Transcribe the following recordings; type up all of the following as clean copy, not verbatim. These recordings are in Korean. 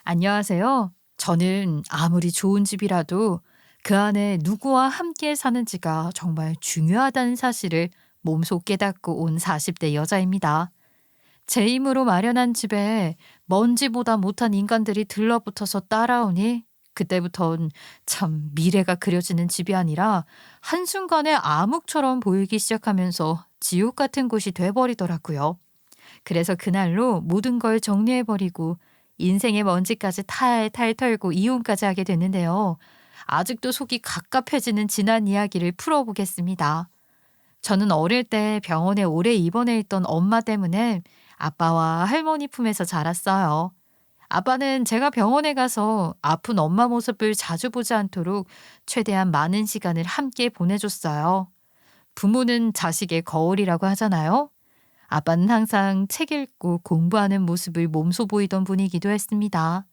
안녕하세요. 저는 아무리 좋은 집이라도 그 안에 누구와 함께 사는지가 정말 중요하다는 사실을 몸소 깨닫고 온 40대 여자입니다. 제 힘으로 마련한 집에 먼지보다 못한 인간들이 들러붙어서 따라오니 그때부턴 참 미래가 그려지는 집이 아니라 한순간에 암흑처럼 보이기 시작하면서 지옥 같은 곳이 돼버리더라고요. 그래서 그날로 모든 걸 정리해버리고 인생의 먼지까지 탈탈 털고 이혼까지 하게 됐는데요. 아직도 속이 갑갑해지는 지난 이야기를 풀어보겠습니다. 저는 어릴 때 병원에 오래 입원해 있던 엄마 때문에 아빠와 할머니 품에서 자랐어요. 아빠는 제가 병원에 가서 아픈 엄마 모습을 자주 보지 않도록 최대한 많은 시간을 함께 보내줬어요. 부모는 자식의 거울이라고 하잖아요. 아빠는 항상 책 읽고 공부하는 모습을 몸소 보이던 분이기도 했습니다.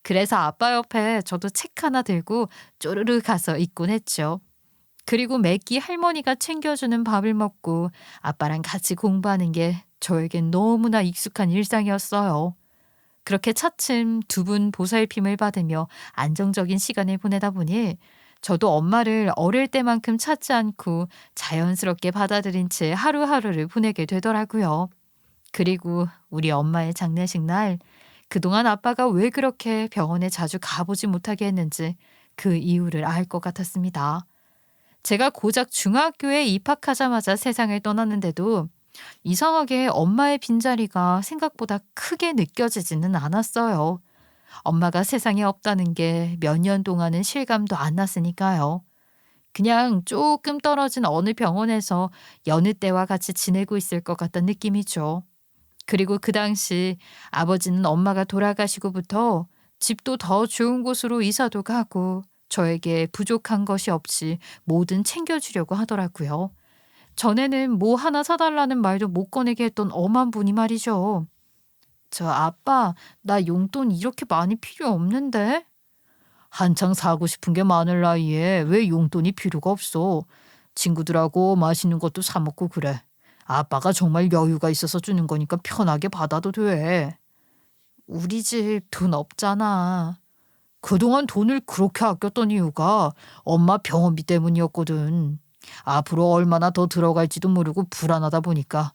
그래서 아빠 옆에 저도 책 하나 들고 쪼르르 가서 읽곤 했죠. 그리고 매끼 할머니가 챙겨주는 밥을 먹고 아빠랑 같이 공부하는 게 저에겐 너무나 익숙한 일상이었어요. 그렇게 차츰 두 분 보살핌을 받으며 안정적인 시간을 보내다 보니 저도 엄마를 어릴 때만큼 찾지 않고 자연스럽게 받아들인 채 하루하루를 보내게 되더라고요. 그리고 우리 엄마의 장례식 날, 그동안 아빠가 왜 그렇게 병원에 자주 가보지 못하게 했는지 그 이유를 알 것 같았습니다. 제가 고작 중학교에 입학하자마자 세상을 떠났는데도 이상하게 엄마의 빈자리가 생각보다 크게 느껴지지는 않았어요. 엄마가 세상에 없다는 게 몇 년 동안은 실감도 안 났으니까요. 그냥 조금 떨어진 어느 병원에서 여느 때와 같이 지내고 있을 것 같던 느낌이죠. 그리고 그 당시 아버지는 엄마가 돌아가시고부터 집도 더 좋은 곳으로 이사도 가고 저에게 부족한 것이 없이 뭐든 챙겨주려고 하더라고요. 전에는 뭐 하나 사달라는 말도 못 꺼내게 했던 엄한 분이 말이죠. 저 아빠, 나 용돈 이렇게 많이 필요 없는데? 한창 사고 싶은 게 많을 나이에 왜 용돈이 필요가 없어? 친구들하고 맛있는 것도 사 먹고 그래. 아빠가 정말 여유가 있어서 주는 거니까 편하게 받아도 돼. 우리 집 돈 없잖아. 그동안 돈을 그렇게 아꼈던 이유가 엄마 병원비 때문이었거든. 앞으로 얼마나 더 들어갈지도 모르고 불안하다 보니까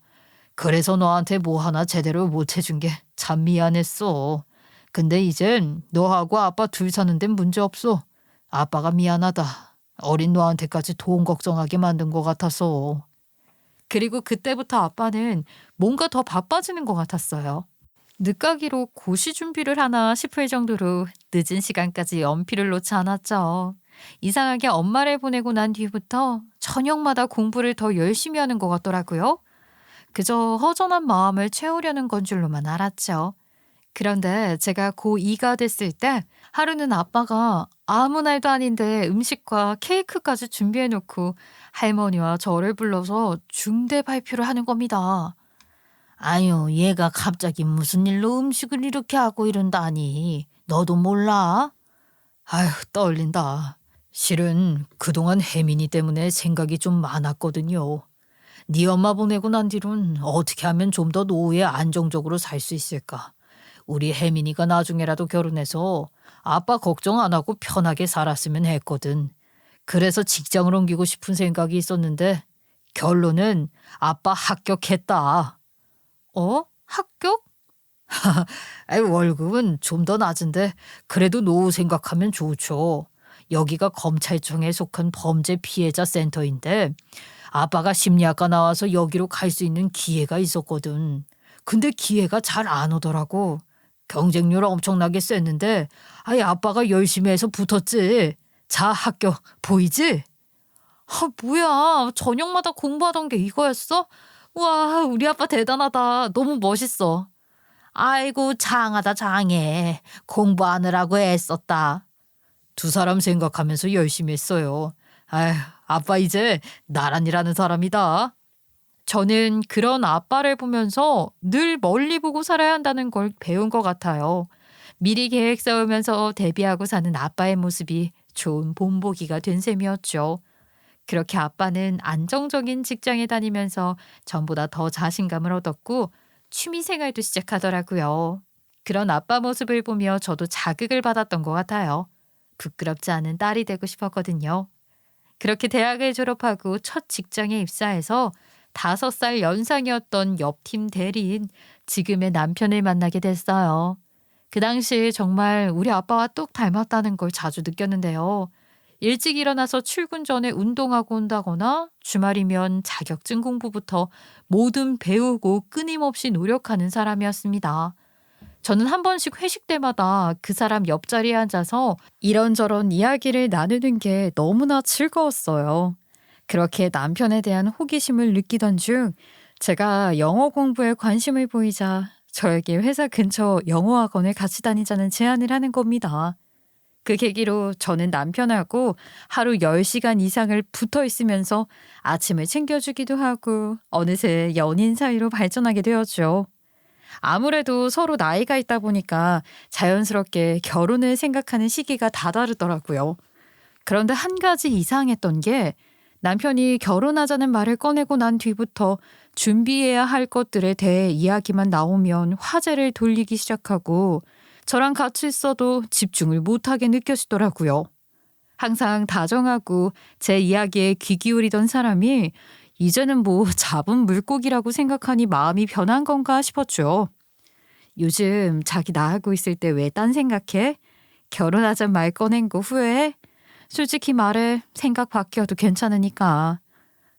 그래서 너한테 뭐 하나 제대로 못 해준 게 참 미안했어. 근데 이젠 너하고 아빠 둘 사는 데는 문제 없어. 아빠가 미안하다. 어린 너한테까지 돈 걱정하게 만든 것 같아서. 그리고 그때부터 아빠는 뭔가 더 바빠지는 것 같았어요. 늦가기로 고시 준비를 하나 싶을 정도로 늦은 시간까지 연필을 놓지 않았죠. 이상하게 엄마를 보내고 난 뒤부터 저녁마다 공부를 더 열심히 하는 것 같더라고요. 그저 허전한 마음을 채우려는 건 줄로만 알았죠. 그런데 제가 고2가 됐을 때 하루는 아빠가 아무 날도 아닌데 음식과 케이크까지 준비해 놓고 할머니와 저를 불러서 중대 발표를 하는 겁니다. 아유, 얘가 갑자기 무슨 일로 음식을 이렇게 하고 이런다니. 너도 몰라? 아휴, 떨린다. 실은 그동안 혜민이 때문에 생각이 좀 많았거든요. 네 엄마 보내고 난 뒤론 어떻게 하면 좀 더 노후에 안정적으로 살 수 있을까? 우리 혜민이가 나중에라도 결혼해서 아빠 걱정 안 하고 편하게 살았으면 했거든. 그래서 직장을 옮기고 싶은 생각이 있었는데 결론은 아빠 합격했다. 어? 합격? 아이, 월급은 좀 더 낮은데 그래도 노후 생각하면 좋죠. 여기가 검찰청에 속한 범죄 피해자 센터인데 아빠가 심리학과 나와서 여기로 갈 수 있는 기회가 있었거든. 근데 기회가 잘 안 오더라고. 경쟁률 엄청나게 셌는데 아이 아빠가 열심히 해서 붙었지. 자, 합격 보이지? 아, 뭐야. 저녁마다 공부하던 게 이거였어? 와, 우리 아빠 대단하다. 너무 멋있어. 아이고, 장하다, 장해. 공부하느라고 애썼다. 두 사람 생각하면서 열심히 했어요. 아휴, 아빠 이제 나란히라는 사람이다. 저는 그런 아빠를 보면서 늘 멀리 보고 살아야 한다는 걸 배운 것 같아요. 미리 계획 세우면서 대비하고 사는 아빠의 모습이 좋은 본보기가 된 셈이었죠. 그렇게 아빠는 안정적인 직장에 다니면서 전보다 더 자신감을 얻었고 취미 생활도 시작하더라고요. 그런 아빠 모습을 보며 저도 자극을 받았던 것 같아요. 부끄럽지 않은 딸이 되고 싶었거든요. 그렇게 대학을 졸업하고 첫 직장에 입사해서 5살 연상이었던 옆팀 대리인 지금의 남편을 만나게 됐어요. 그 당시 정말 우리 아빠와 똑 닮았다는 걸 자주 느꼈는데요. 일찍 일어나서 출근 전에 운동하고 온다거나 주말이면 자격증 공부부터 뭐든 배우고 끊임없이 노력하는 사람이었습니다. 저는 한 번씩 회식 때마다 그 사람 옆자리에 앉아서 이런저런 이야기를 나누는 게 너무나 즐거웠어요. 그렇게 남편에 대한 호기심을 느끼던 중 제가 영어 공부에 관심을 보이자 저에게 회사 근처 영어학원을 같이 다니자는 제안을 하는 겁니다. 그 계기로 저는 남편하고 하루 10시간 이상을 붙어 있으면서 아침을 챙겨주기도 하고 어느새 연인 사이로 발전하게 되었죠. 아무래도 서로 나이가 있다 보니까 자연스럽게 결혼을 생각하는 시기가 다 다르더라고요. 그런데 한 가지 이상했던 게 남편이 결혼하자는 말을 꺼내고 난 뒤부터 준비해야 할 것들에 대해 이야기만 나오면 화제를 돌리기 시작하고 저랑 같이 있어도 집중을 못하게 느껴지더라고요. 항상 다정하고 제 이야기에 귀 기울이던 사람이 이제는 뭐 잡은 물고기라고 생각하니 마음이 변한 건가 싶었죠. 요즘 자기 나하고 있을 때 왜 딴 생각해? 결혼하자는 말 꺼낸 거 후회해? 솔직히 말해 생각 바뀌어도 괜찮으니까.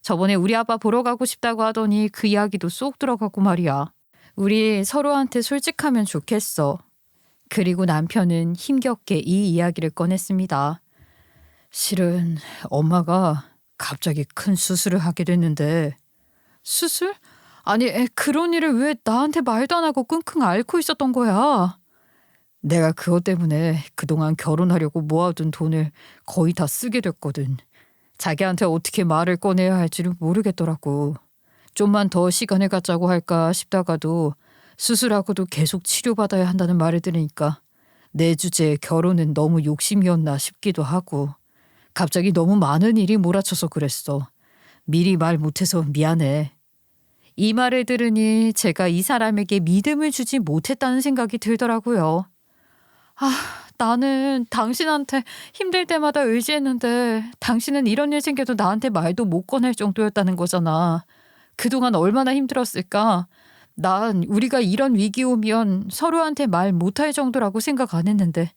저번에 우리 아빠 보러 가고 싶다고 하더니 그 이야기도 쏙 들어가고 말이야. 우리 서로한테 솔직하면 좋겠어. 그리고 남편은 힘겹게 이 이야기를 꺼냈습니다. 실은 엄마가 갑자기 큰 수술을 하게 됐는데. 수술? 아니 그런 일을 왜 나한테 말도 안 하고 끙끙 앓고 있었던 거야? 내가 그것 때문에 그동안 결혼하려고 모아둔 돈을 거의 다 쓰게 됐거든. 자기한테 어떻게 말을 꺼내야 할지를 모르겠더라고. 좀만 더 시간을 갖자고 할까 싶다가도 수술하고도 계속 치료받아야 한다는 말을 들으니까 내 주제에 결혼은 너무 욕심이었나 싶기도 하고 갑자기 너무 많은 일이 몰아쳐서 그랬어. 미리 말 못해서 미안해. 이 말을 들으니 제가 이 사람에게 믿음을 주지 못했다는 생각이 들더라고요. 나는 당신한테 힘들 때마다 의지했는데 당신은 이런 일 생겨도 나한테 말도 못 꺼낼 정도였다는 거잖아. 그동안 얼마나 힘들었을까? 난 우리가 이런 위기 오면 서로한테 말 못할 정도라고 생각 안 했는데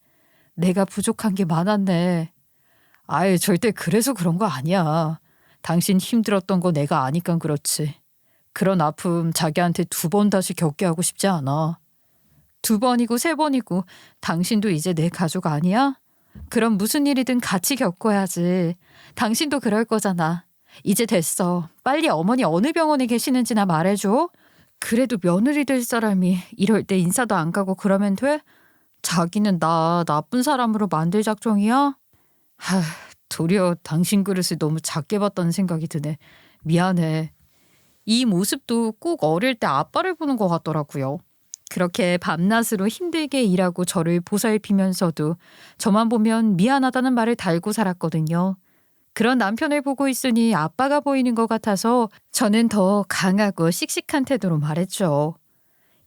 내가 부족한 게 많았네. 아예 절대 그래서 그런 거 아니야. 당신 힘들었던 거 내가 아니까 그렇지. 그런 아픔 자기한테 2번 다시 겪게 하고 싶지 않아. 2번이고 3번이고 당신도 이제 내 가족 아니야? 그럼 무슨 일이든 같이 겪어야지. 당신도 그럴 거잖아. 이제 됐어. 빨리 어머니 어느 병원에 계시는지나 말해줘. 그래도 며느리 될 사람이 이럴 때 인사도 안 가고 그러면 돼? 자기는 나 나쁜 사람으로 만들 작정이야? 도리어 당신 그릇을 너무 작게 봤다는 생각이 드네. 미안해. 이 모습도 꼭 어릴 때 아빠를 보는 것 같더라고요. 그렇게 밤낮으로 힘들게 일하고 저를 보살피면서도 저만 보면 미안하다는 말을 달고 살았거든요. 그런 남편을 보고 있으니 아빠가 보이는 것 같아서 저는 더 강하고 씩씩한 태도로 말했죠.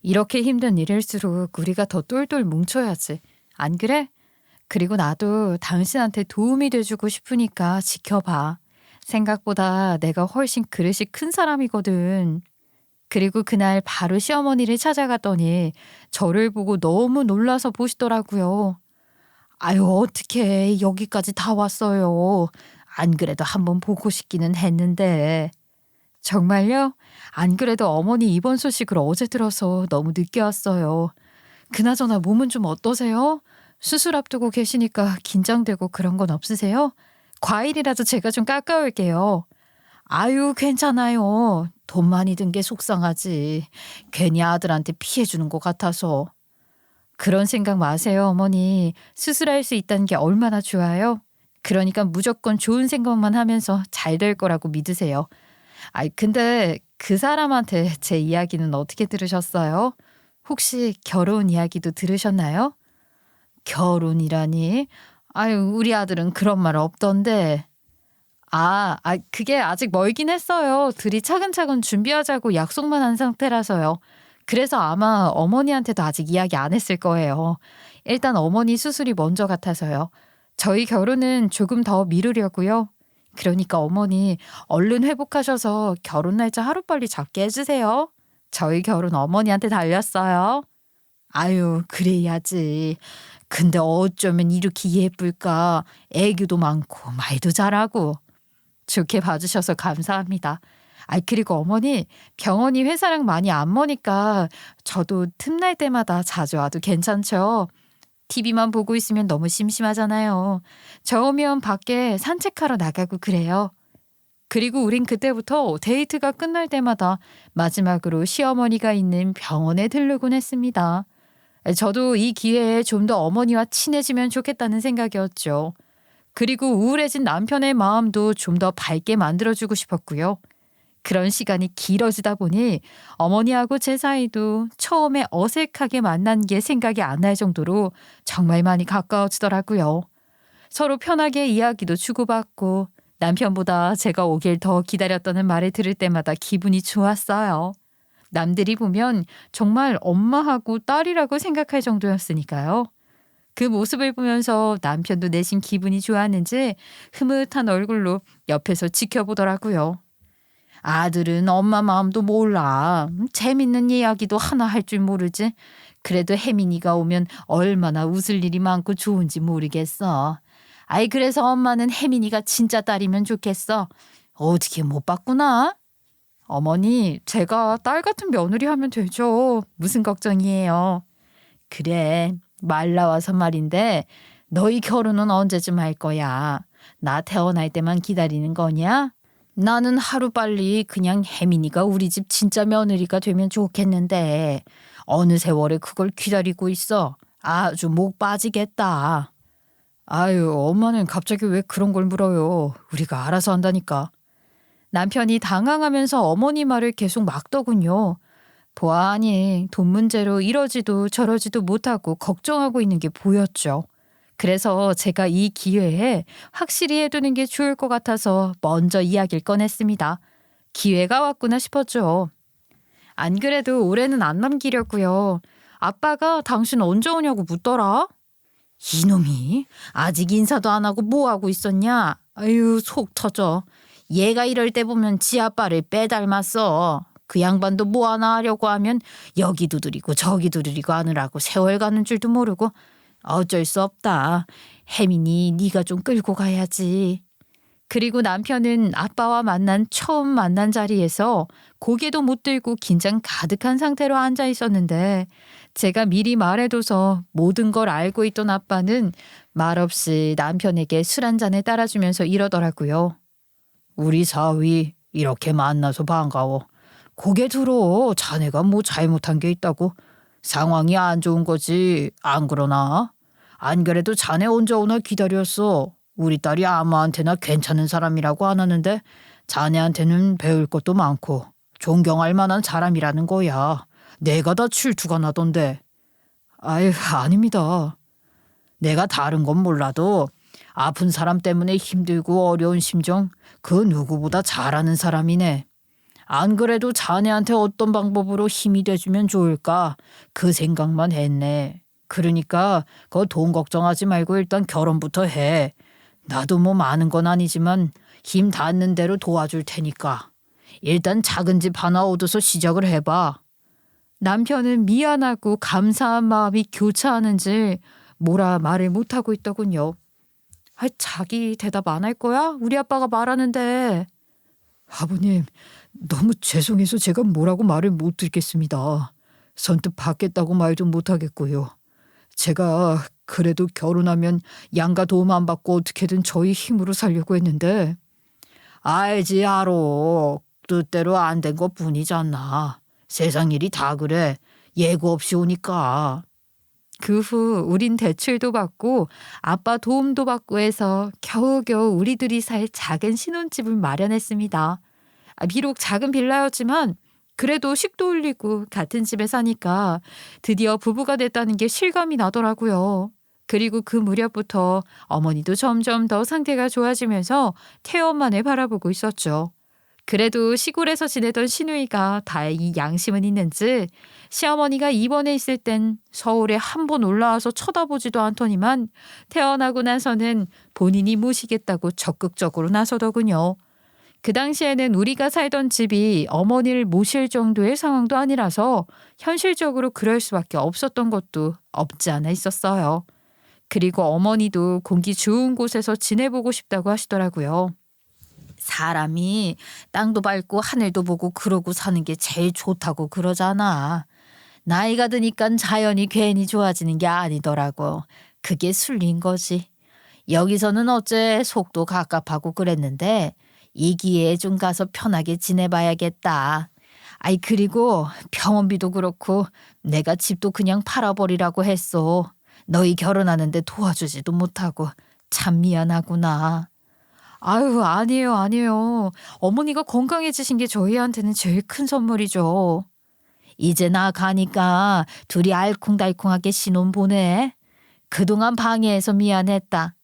이렇게 힘든 일일수록 우리가 더 똘똘 뭉쳐야지. 안 그래? 그리고 나도 당신한테 도움이 돼주고 싶으니까 지켜봐. 생각보다 내가 훨씬 그릇이 큰 사람이거든. 그리고 그날 바로 시어머니를 찾아갔더니 저를 보고 너무 놀라서 보시더라고요. 아유 어떡해 여기까지 다 왔어요. 안 그래도 한번 보고 싶기는 했는데. 정말요? 안 그래도 어머니 입원 소식을 어제 들어서 너무 늦게 왔어요. 그나저나 몸은 좀 어떠세요? 수술 앞두고 계시니까 긴장되고 그런 건 없으세요? 과일이라도 제가 좀 깎아올게요. 아유 괜찮아요. 돈 많이 든 게 속상하지. 괜히 아들한테 피해주는 것 같아서. 그런 생각 마세요 어머니. 수술할 수 있다는 게 얼마나 좋아요? 그러니까 무조건 좋은 생각만 하면서 잘 될 거라고 믿으세요. 근데 그 사람한테 제 이야기는 어떻게 들으셨어요? 혹시 결혼 이야기도 들으셨나요? 결혼이라니? 우리 아들은 그런 말 없던데. 그게 아직 멀긴 했어요. 둘이 차근차근 준비하자고 약속만 한 상태라서요. 그래서 아마 어머니한테도 아직 이야기 안 했을 거예요. 일단 어머니 수술이 먼저 같아서요. 저희 결혼은 조금 더 미루려고요. 그러니까 어머니 얼른 회복하셔서 결혼 날짜 하루빨리 잡게 해주세요. 저희 결혼 어머니한테 달렸어요. 아유, 그래야지. 근데 어쩌면 이렇게 예쁠까? 애교도 많고 말도 잘하고. 좋게 봐주셔서 감사합니다. 그리고 어머니 병원이 회사랑 많이 안 머니까 저도 틈날 때마다 자주 와도 괜찮죠? TV만 보고 있으면 너무 심심하잖아요. 저 오면 밖에 산책하러 나가고 그래요. 그리고 우린 그때부터 데이트가 끝날 때마다 마지막으로 시어머니가 있는 병원에 들르곤 했습니다. 저도 이 기회에 좀 더 어머니와 친해지면 좋겠다는 생각이었죠. 그리고 우울해진 남편의 마음도 좀 더 밝게 만들어주고 싶었고요. 그런 시간이 길어지다 보니 어머니하고 제 사이도 처음에 어색하게 만난 게 생각이 안 날 정도로 정말 많이 가까워지더라고요. 서로 편하게 이야기도 주고받고 남편보다 제가 오길 더 기다렸다는 말을 들을 때마다 기분이 좋았어요. 남들이 보면 정말 엄마하고 딸이라고 생각할 정도였으니까요. 그 모습을 보면서 남편도 내심 기분이 좋았는지 흐뭇한 얼굴로 옆에서 지켜보더라고요. 아들은 엄마 마음도 몰라. 재밌는 이야기도 하나 할 줄 모르지. 그래도 혜민이가 오면 얼마나 웃을 일이 많고 좋은지 모르겠어. 그래서 엄마는 혜민이가 진짜 딸이면 좋겠어. 어떻게 못 봤구나? 어머니, 제가 딸 같은 며느리 하면 되죠. 무슨 걱정이에요. 그래, 말 나와서 말인데 너희 결혼은 언제쯤 할 거야? 나 태어날 때만 기다리는 거냐? 나는 하루빨리 그냥 혜민이가 우리 집 진짜 며느리가 되면 좋겠는데 어느 세월에 그걸 기다리고 있어. 아주 목 빠지겠다. 아유, 엄마는 갑자기 왜 그런 걸 물어요. 우리가 알아서 한다니까. 남편이 당황하면서 어머니 말을 계속 막더군요. 보아하니 돈 문제로 이러지도 저러지도 못하고 걱정하고 있는 게 보였죠. 그래서 제가 이 기회에 확실히 해두는 게 좋을 것 같아서 먼저 이야기를 꺼냈습니다. 기회가 왔구나 싶었죠. 안 그래도 올해는 안 남기려고요. 아빠가 당신 언제 오냐고 묻더라. 이놈이 아직 인사도 안 하고 뭐 하고 있었냐? 아유, 속 터져. 얘가 이럴 때 보면 지 아빠를 빼닮았어. 그 양반도 뭐 하나 하려고 하면 여기 두드리고 저기 두드리고 하느라고 세월 가는 줄도 모르고. 어쩔 수 없다. 혜민이 네가 좀 끌고 가야지. 그리고 남편은 아빠와 처음 만난 자리에서 고개도 못 들고 긴장 가득한 상태로 앉아 있었는데 제가 미리 말해둬서 모든 걸 알고 있던 아빠는 말없이 남편에게 술 한 잔을 따라주면서 이러더라고요. 우리 사위 이렇게 만나서 반가워. 고개 들어. 자네가 뭐 잘못한 게 있다고. 상황이 안 좋은 거지. 안 그러나? 안 그래도 자네 언제 오나 기다렸어. 우리 딸이 아무한테나 괜찮은 사람이라고 안 하는데 자네한테는 배울 것도 많고 존경할 만한 사람이라는 거야. 내가 다 질투가 나던데. 아유, 아닙니다. 내가 다른 건 몰라도 아픈 사람 때문에 힘들고 어려운 심정 그 누구보다 잘 아는 사람이네. 안 그래도 자네한테 어떤 방법으로 힘이 돼주면 좋을까 그 생각만 했네. 그러니까 그 돈 걱정하지 말고 일단 결혼부터 해. 나도 뭐 많은 건 아니지만 힘 닿는 대로 도와줄 테니까. 일단 작은 집 하나 얻어서 시작을 해봐. 남편은 미안하고 감사한 마음이 교차하는지 뭐라 말을 못하고 있더군요. 자기 대답 안 할 거야? 우리 아빠가 말하는데. 아버님, 너무 죄송해서 제가 뭐라고 말을 못 드리겠습니다. 선뜻 받겠다고 말도 못하겠고요. 제가 그래도 결혼하면 양가 도움 안 받고 어떻게든 저희 힘으로 살려고 했는데. 알지 알아. 뜻대로 안 된 것뿐이잖아. 세상 일이 다 그래. 예고 없이 오니까. 그 후 우린 대출도 받고 아빠 도움도 받고 해서 겨우겨우 우리들이 살 작은 신혼집을 마련했습니다. 비록 작은 빌라였지만 그래도 식도 올리고 같은 집에 사니까 드디어 부부가 됐다는 게 실감이 나더라고요. 그리고 그 무렵부터 어머니도 점점 더 상태가 좋아지면서 태엄만을 바라보고 있었죠. 그래도 시골에서 지내던 시누이가 다행히 양심은 있는지 시어머니가 입원해 있을 땐 서울에 한 번 올라와서 쳐다보지도 않더니만 태어나고 나서는 본인이 모시겠다고 적극적으로 나서더군요. 그 당시에는 우리가 살던 집이 어머니를 모실 정도의 상황도 아니라서 현실적으로 그럴 수밖에 없었던 것도 없지 않아 있었어요. 그리고 어머니도 공기 좋은 곳에서 지내보고 싶다고 하시더라고요. 사람이 땅도 밟고 하늘도 보고 그러고 사는 게 제일 좋다고 그러잖아. 나이가 드니까 자연이 괜히 좋아지는 게 아니더라고. 그게 술린 거지. 여기서는 어째 속도 갑갑하고 그랬는데 이 기회에 좀 가서 편하게 지내봐야겠다. 아이 그리고 병원비도 그렇고 내가 집도 그냥 팔아버리라고 했어. 너희 결혼하는데 도와주지도 못하고 참 미안하구나. 아유 아니에요 아니에요. 어머니가 건강해지신 게 저희한테는 제일 큰 선물이죠. 이제 나 가니까 둘이 알콩달콩하게 신혼 보내. 그동안 방해해서 미안했다.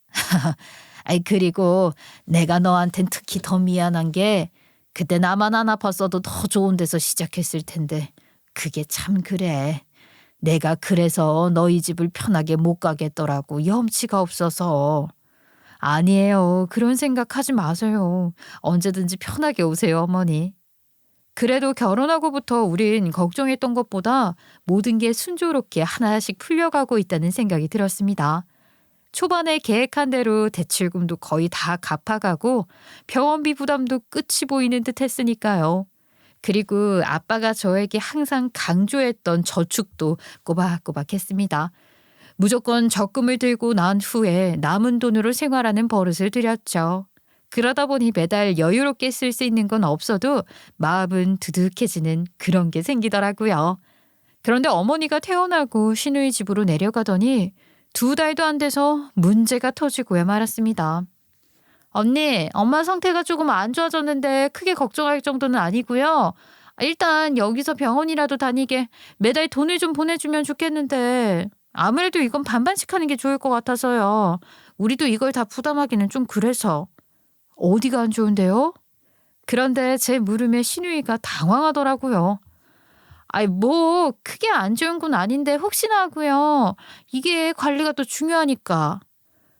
아이 그리고 내가 너한텐 특히 더 미안한 게 그때 나만 안 아팠어도 더 좋은 데서 시작했을 텐데 그게 참 그래. 내가 그래서 너희 집을 편하게 못 가겠더라고. 염치가 없어서. 아니에요. 그런 생각하지 마세요. 언제든지 편하게 오세요, 어머니. 그래도 결혼하고부터 우린 걱정했던 것보다 모든 게 순조롭게 하나씩 풀려가고 있다는 생각이 들었습니다. 초반에 계획한 대로 대출금도 거의 다 갚아가고 병원비 부담도 끝이 보이는 듯 했으니까요. 그리고 아빠가 저에게 항상 강조했던 저축도 꼬박꼬박 했습니다. 무조건 적금을 들고 난 후에 남은 돈으로 생활하는 버릇을 들였죠. 그러다 보니 매달 여유롭게 쓸 수 있는 건 없어도 마음은 두둑해지는 그런 게 생기더라고요. 그런데 어머니가 퇴원하고 시누이 집으로 내려가더니 2달도 안 돼서 문제가 터지고야 말았습니다. 언니, 엄마 상태가 조금 안 좋아졌는데 크게 걱정할 정도는 아니고요. 일단 여기서 병원이라도 다니게 매달 돈을 좀 보내주면 좋겠는데 아무래도 이건 반반씩 하는 게 좋을 것 같아서요. 우리도 이걸 다 부담하기는 좀 그래서. 어디가 안 좋은데요? 그런데 제 물음에 시누이가 당황하더라고요. 아이 뭐 크게 안 좋은 건 아닌데 혹시나 하고요. 이게 관리가 또 중요하니까.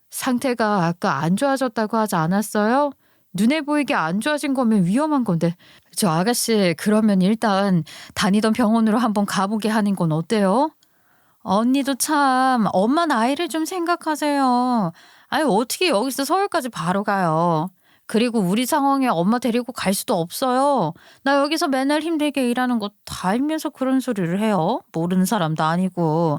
상태가 아까 안 좋아졌다고 하지 않았어요? 눈에 보이게 안 좋아진 거면 위험한 건데. 저 아가씨 그러면 일단 다니던 병원으로 한번 가보게 하는 건 어때요? 언니도 참 엄마 나이를 좀 생각하세요. 아니 어떻게 여기서 서울까지 바로 가요. 그리고 우리 상황에 엄마 데리고 갈 수도 없어요. 나 여기서 맨날 힘들게 일하는 거 다 알면서 그런 소리를 해요. 모르는 사람도 아니고.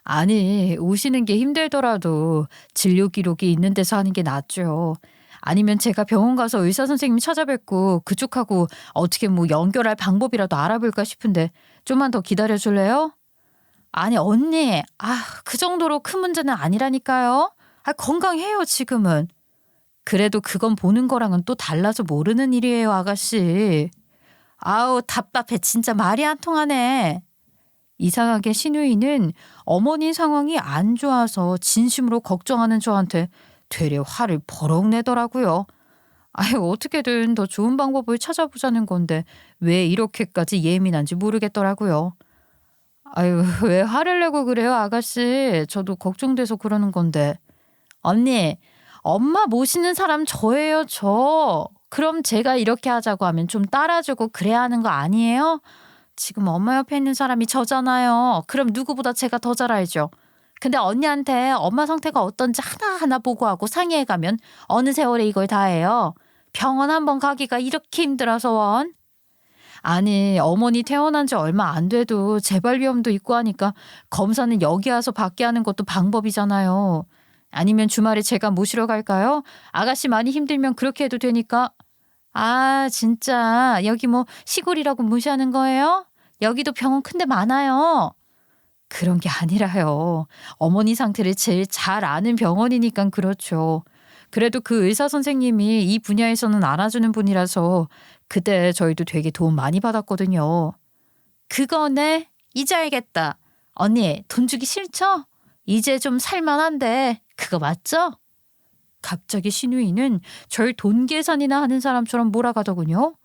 아니 오시는 게 힘들더라도 진료 기록이 있는 데서 하는 게 낫죠. 아니면 제가 병원 가서 의사 선생님 찾아뵙고 그쪽하고 어떻게 뭐 연결할 방법이라도 알아볼까 싶은데 좀만 더 기다려 줄래요? 아니 언니 그 정도로 큰 문제는 아니라니까요. 건강해요 지금은. 그래도 그건 보는 거랑은 또 달라서 모르는 일이에요 아가씨. 아우 답답해 진짜 말이 안 통하네. 이상하게 시누이는 어머니 상황이 안 좋아서 진심으로 걱정하는 저한테 되려 화를 버럭 내더라고요. 아유 어떻게든 더 좋은 방법을 찾아보자는 건데 왜 이렇게까지 예민한지 모르겠더라고요. 아유 왜 화를 내고 그래요 아가씨. 저도 걱정돼서 그러는 건데. 언니 엄마 모시는 사람 저예요 저. 그럼 제가 이렇게 하자고 하면 좀 따라주고 그래야 하는 거 아니에요? 지금 엄마 옆에 있는 사람이 저잖아요. 그럼 누구보다 제가 더 잘 알죠. 근데 언니한테 엄마 상태가 어떤지 하나하나 보고하고 상의해가면 어느 세월에 이걸 다 해요. 병원 한번 가기가 이렇게 힘들어서 원. 아니 어머니 퇴원한 지 얼마 안 돼도 재발 위험도 있고 하니까 검사는 여기 와서 받게 하는 것도 방법이잖아요. 아니면 주말에 제가 모시러 갈까요? 아가씨 많이 힘들면 그렇게 해도 되니까. 아 진짜 여기 뭐 시골이라고 무시하는 거예요? 여기도 병원 큰데 많아요. 그런 게 아니라요. 어머니 상태를 제일 잘 아는 병원이니까 그렇죠. 그래도 그 의사 선생님이 이 분야에서는 알아주는 분이라서 그때 저희도 되게 도움 많이 받았거든요. 그거네. 이제 알겠다. 언니 돈 주기 싫죠? 이제 좀 살만한데 그거 맞죠? 갑자기 신우이는 절 돈 계산이나 하는 사람처럼 몰아가더군요.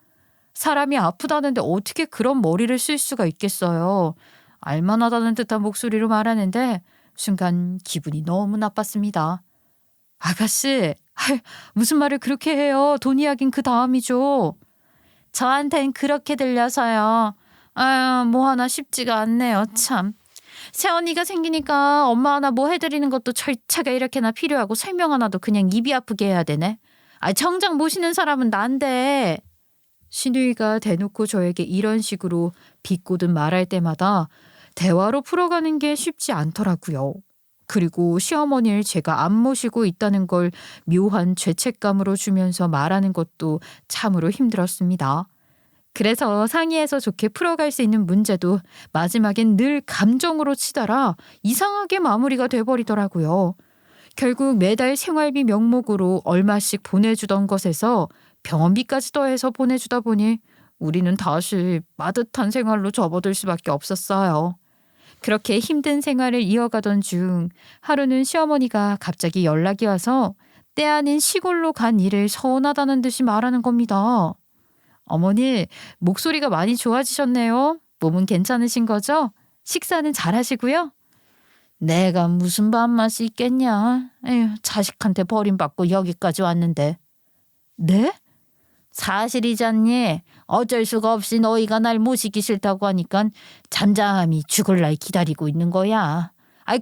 사람이 아프다는데 어떻게 그런 머리를 쓸 수가 있겠어요. 알만하다는 듯한 목소리로 말하는데 순간 기분이 너무 나빴습니다. 아가씨, 무슨 말을 그렇게 해요. 돈 이야긴 그 다음이죠. 저한텐 그렇게 들려서요. 아유, 뭐 하나 쉽지가 않네요, 참. 새언니가 생기니까 엄마 하나 뭐 해드리는 것도 절차가 이렇게나 필요하고 설명 하나도 그냥 입이 아프게 해야 되네. 정작 모시는 사람은 난데. 신우이가 대놓고 저에게 이런 식으로 비꼬듯 말할 때마다 대화로 풀어가는 게 쉽지 않더라고요. 그리고 시어머니를 제가 안 모시고 있다는 걸 묘한 죄책감으로 주면서 말하는 것도 참으로 힘들었습니다. 그래서 상의해서 좋게 풀어갈 수 있는 문제도 마지막엔 늘 감정으로 치달아 이상하게 마무리가 돼버리더라고요. 결국 매달 생활비 명목으로 얼마씩 보내주던 것에서 병원비까지 더해서 보내주다 보니 우리는 다시 빠듯한 생활로 접어들 수밖에 없었어요. 그렇게 힘든 생활을 이어가던 중 하루는 시어머니가 갑자기 연락이 와서 때 아닌 시골로 간 일을 서운하다는 듯이 말하는 겁니다. 어머니, 목소리가 많이 좋아지셨네요. 몸은 괜찮으신 거죠? 식사는 잘 하시고요? 내가 무슨 밥맛이 있겠냐. 에휴, 자식한테 버림받고 여기까지 왔는데. 네? 사실이잖니. 어쩔 수가 없이 너희가 날 모시기 싫다고 하니까 잠잠히 죽을 날 기다리고 있는 거야.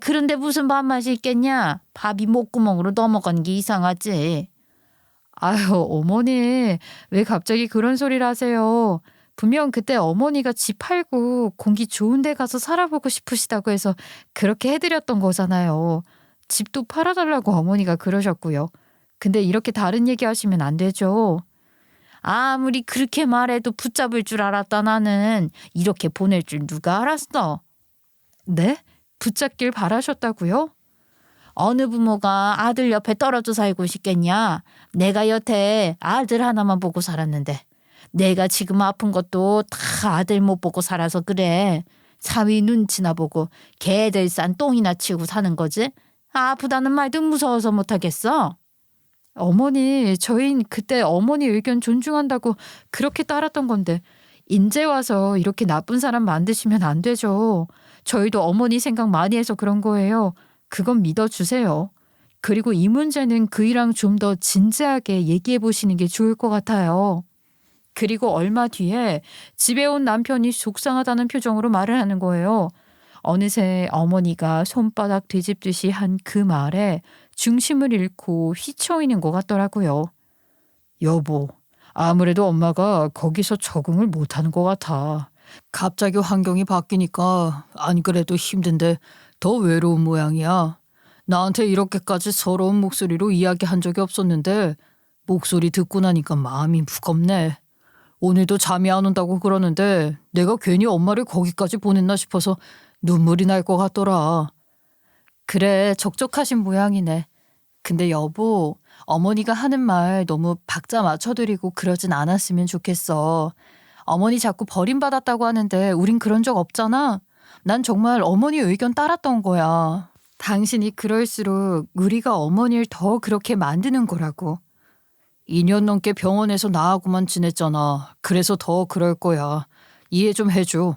그런데 무슨 밥맛이 있겠냐. 밥이 목구멍으로 넘어간 게 이상하지. 아유, 어머니, 왜 갑자기 그런 소리를 하세요? 분명 그때 어머니가 집 팔고 공기 좋은 데 가서 살아보고 싶으시다고 해서 그렇게 해드렸던 거잖아요. 집도 팔아달라고 어머니가 그러셨고요. 근데 이렇게 다른 얘기 하시면 안 되죠. 아무리 그렇게 말해도 붙잡을 줄 알았다 나는. 이렇게 보낼 줄 누가 알았어? 네? 붙잡길 바라셨다고요? 어느 부모가 아들 옆에 떨어져 살고 싶겠냐. 내가 여태 아들 하나만 보고 살았는데 내가 지금 아픈 것도 다 아들 못 보고 살아서 그래. 사위 눈치나 보고 개들 싼 똥이나 치우고 사는 거지. 아프다는 말도 무서워서 못하겠어. 어머니, 저희는 그때 어머니 의견 존중한다고 그렇게 따랐던 건데 인제 와서 이렇게 나쁜 사람 만드시면 안 되죠. 저희도 어머니 생각 많이 해서 그런 거예요. 그건 믿어주세요. 그리고 이 문제는 그이랑 좀 더 진지하게 얘기해 보시는 게 좋을 것 같아요. 그리고 얼마 뒤에 집에 온 남편이 속상하다는 표정으로 말을 하는 거예요. 어느새 어머니가 손바닥 뒤집듯이 한 그 말에 중심을 잃고 휘청이는 것 같더라고요. 여보, 아무래도 엄마가 거기서 적응을 못하는 것 같아. 갑자기 환경이 바뀌니까 안 그래도 힘든데 더 외로운 모양이야. 나한테 이렇게까지 서러운 목소리로 이야기한 적이 없었는데 목소리 듣고 나니까 마음이 무겁네. 오늘도 잠이 안 온다고 그러는데 내가 괜히 엄마를 거기까지 보냈나 싶어서 눈물이 날 것 같더라. 그래, 적적하신 모양이네. 근데 여보, 어머니가 하는 말 너무 박자 맞춰드리고 그러진 않았으면 좋겠어. 어머니 자꾸 버림받았다고 하는데 우린 그런 적 없잖아. 난 정말 어머니 의견 따랐던 거야. 당신이 그럴수록 우리가 어머니를 더 그렇게 만드는 거라고. 2년 넘게 병원에서 나하고만 지냈잖아. 그래서 더 그럴 거야. 이해 좀 해줘.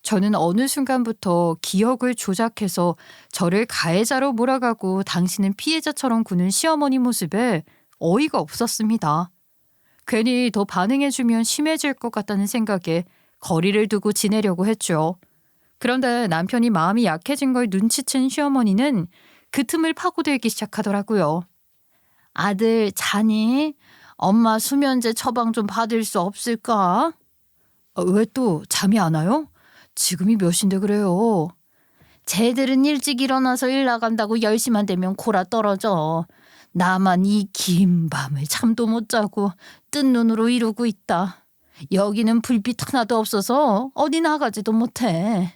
저는 어느 순간부터 기억을 조작해서 저를 가해자로 몰아가고 당신은 피해자처럼 구는 시어머니 모습에 어이가 없었습니다. 괜히 더 반응해주면 심해질 것 같다는 생각에 거리를 두고 지내려고 했죠. 그런데 남편이 마음이 약해진 걸 눈치챈 시어머니는 그 틈을 파고들기 시작하더라고요. 아들 자니? 엄마 수면제 처방 좀 받을 수 없을까? 왜 또 잠이 안 와요? 지금이 몇 시인데 그래요? 쟤들은 일찍 일어나서 일 나간다고 10시만 되면 골아 떨어져. 나만 이 긴 밤을 잠도 못 자고 뜬 눈으로 이러고 있다. 여기는 불빛 하나도 없어서 어디 나가지도 못해.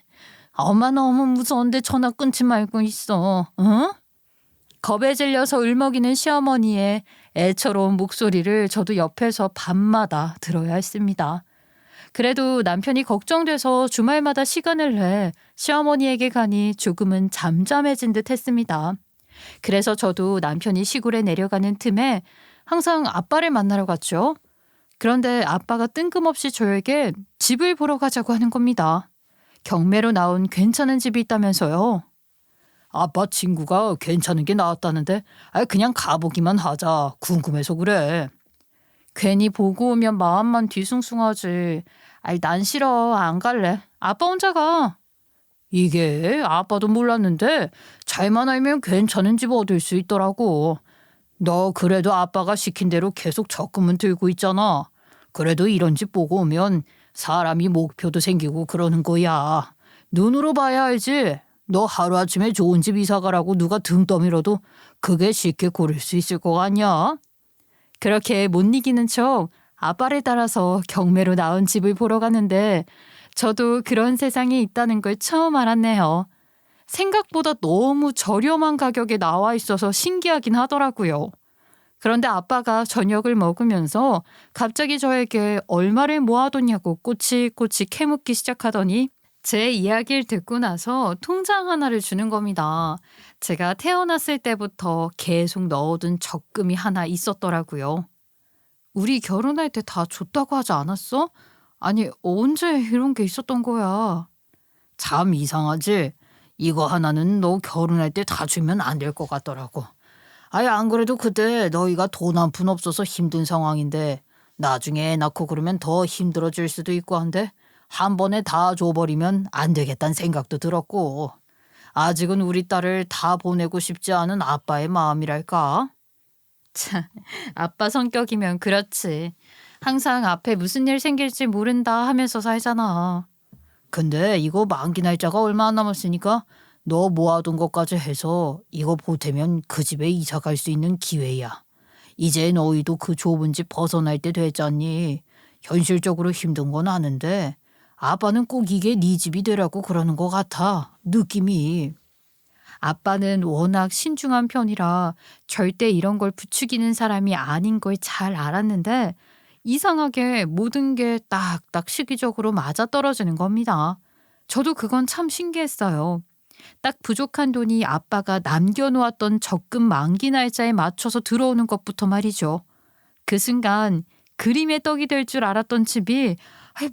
엄마 너무 무서운데 전화 끊지 말고 있어. 응? 겁에 질려서 울먹이는 시어머니의 애처로운 목소리를 저도 옆에서 밤마다 들어야 했습니다. 그래도 남편이 걱정돼서 주말마다 시간을 내 시어머니에게 가니 조금은 잠잠해진 듯 했습니다. 그래서 저도 남편이 시골에 내려가는 틈에 항상 아빠를 만나러 갔죠. 그런데 아빠가 뜬금없이 저에게 집을 보러 가자고 하는 겁니다. 경매로 나온 괜찮은 집이 있다면서요. 아빠 친구가 괜찮은 게 나왔다는데 그냥 가보기만 하자. 궁금해서 그래. 괜히 보고 오면 마음만 뒤숭숭하지. 난 싫어. 안 갈래. 아빠 혼자 가. 이게 아빠도 몰랐는데 잘만 알면 괜찮은 집 얻을 수 있더라고. 너 그래도 아빠가 시킨 대로 계속 적금은 들고 있잖아. 그래도 이런 집 보고 오면 사람이 목표도 생기고 그러는 거야. 눈으로 봐야 알지. 너 하루아침에 좋은 집 이사 가라고 누가 등 떠밀어도 그게 쉽게 고를 수 있을 거 같냐? 그렇게 못 이기는 척 아빠를 따라서 경매로 나온 집을 보러 가는데 저도 그런 세상이 있다는 걸 처음 알았네요. 생각보다 너무 저렴한 가격에 나와 있어서 신기하긴 하더라고요. 그런데 아빠가 저녁을 먹으면서 갑자기 저에게 얼마를 모아뒀냐고 꼬치꼬치 캐묻기 시작하더니 제 이야기를 듣고 나서 통장 하나를 주는 겁니다. 제가 태어났을 때부터 계속 넣어둔 적금이 하나 있었더라고요. 우리 결혼할 때 다 줬다고 하지 않았어? 아니, 언제 이런 게 있었던 거야? 참 이상하지? 이거 하나는 너 결혼할 때 다 주면 안 될 것 같더라고. 안 그래도 그때 너희가 돈 한 푼 없어서 힘든 상황인데 나중에 애 낳고 그러면 더 힘들어질 수도 있고 한데 한 번에 다 줘버리면 안 되겠다는 생각도 들었고 아직은 우리 딸을 다 보내고 싶지 않은 아빠의 마음이랄까? 참, 아빠 성격이면 그렇지. 항상 앞에 무슨 일 생길지 모른다 하면서 살잖아. 근데 이거 만기 날짜가 얼마 안 남았으니까 너 모아둔 것까지 해서 이거 보태면 그 집에 이사 갈 수 있는 기회야. 이제 너희도 그 좁은 집 벗어날 때 됐잖니. 현실적으로 힘든 건 아는데 아빠는 꼭 이게 네 집이 되라고 그러는 것 같아. 느낌이. 아빠는 워낙 신중한 편이라 절대 이런 걸 부추기는 사람이 아닌 걸 잘 알았는데 이상하게 모든 게 딱딱 시기적으로 맞아떨어지는 겁니다. 저도 그건 참 신기했어요. 딱 부족한 돈이 아빠가 남겨놓았던 적금 만기 날짜에 맞춰서 들어오는 것부터 말이죠. 그 순간 그림의 떡이 될 줄 알았던 집이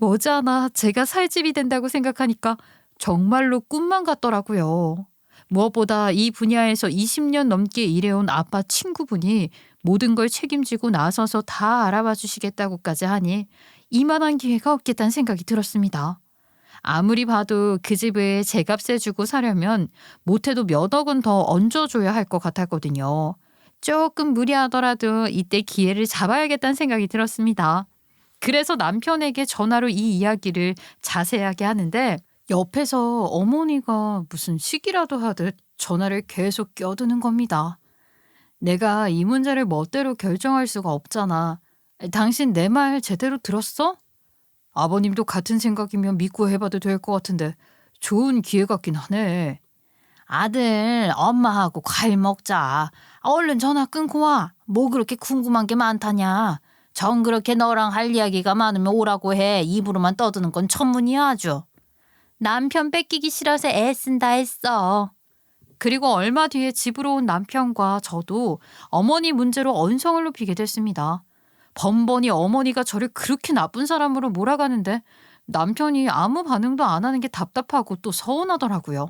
머지않아 제가 살 집이 된다고 생각하니까 정말로 꿈만 같더라고요. 무엇보다 이 분야에서 20년 넘게 일해온 아빠 친구분이 모든 걸 책임지고 나서서 다 알아봐 주시겠다고까지 하니 이만한 기회가 없겠다는 생각이 들었습니다. 아무리 봐도 그 집을 제값에 주고 사려면 못해도 몇 억은 더 얹어줘야 할 것 같았거든요. 조금 무리하더라도 이때 기회를 잡아야겠다는 생각이 들었습니다. 그래서 남편에게 전화로 이 이야기를 자세하게 하는데 옆에서 어머니가 무슨 시기라도 하듯 전화를 계속 껴드는 겁니다. 내가 이 문제를 멋대로 결정할 수가 없잖아. 당신 내 말 제대로 들었어? 아버님도 같은 생각이면 믿고 해봐도 될 것 같은데 좋은 기회 같긴 하네. 아들, 엄마하고 과일 먹자. 얼른 전화 끊고 와. 뭐 그렇게 궁금한 게 많다냐. 정 그렇게 너랑 할 이야기가 많으면 오라고 해. 입으로만 떠드는 건 천문이야 아주. 남편 뺏기기 싫어서 애쓴다 했어. 그리고 얼마 뒤에 집으로 온 남편과 저도 어머니 문제로 언성을 높이게 됐습니다. 번번이 어머니가 저를 그렇게 나쁜 사람으로 몰아가는데 남편이 아무 반응도 안 하는 게 답답하고 또 서운하더라고요.